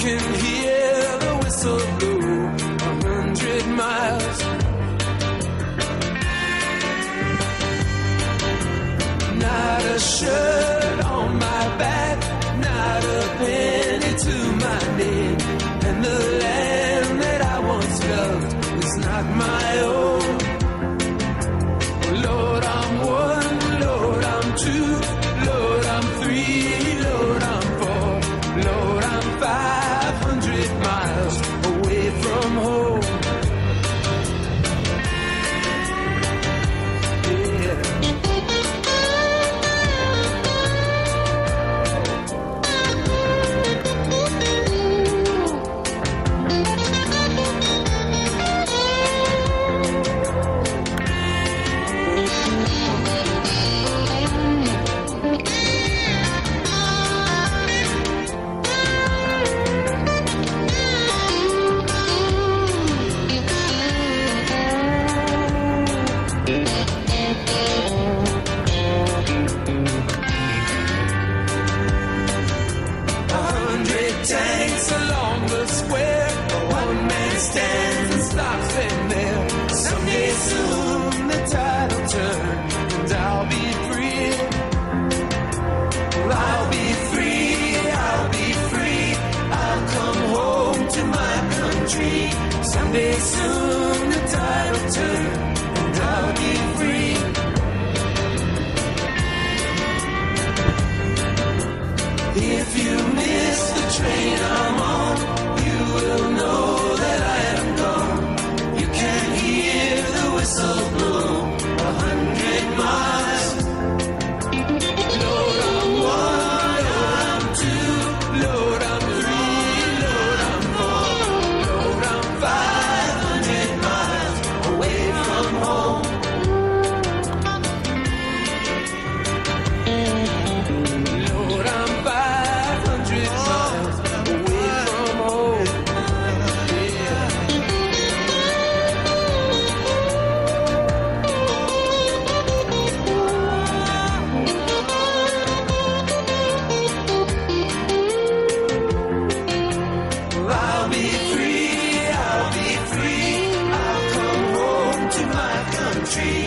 can hear the whistle blow 100 miles. Not a shirt on my back, not a penny to my name, and the land that I once loved is not my own. Lord, I'm one, Lord, I'm two, Lord, I'm three, Lord, I'm four, Lord, I'm 500 miles away from home. Yeah. 100 tanks along the square, one man stands and stops them there. Someday soon the tide will turn and I'll be free. Well, I'll be free, I'll be free, I'll come home to my country. Someday soon the tide will turn and I'll be free. If you miss the train I'm on, you will know that I am gone. You can hear the whistle blow 100 miles. Lord, I'm one, Lord, I'm two, Lord, I'm three, Lord, I'm four, Lord, I'm 500 miles away from home. Lord, I'm 500 miles away from home. Yeah. Well, I'll be free, I'll be free, I'll come home to my country.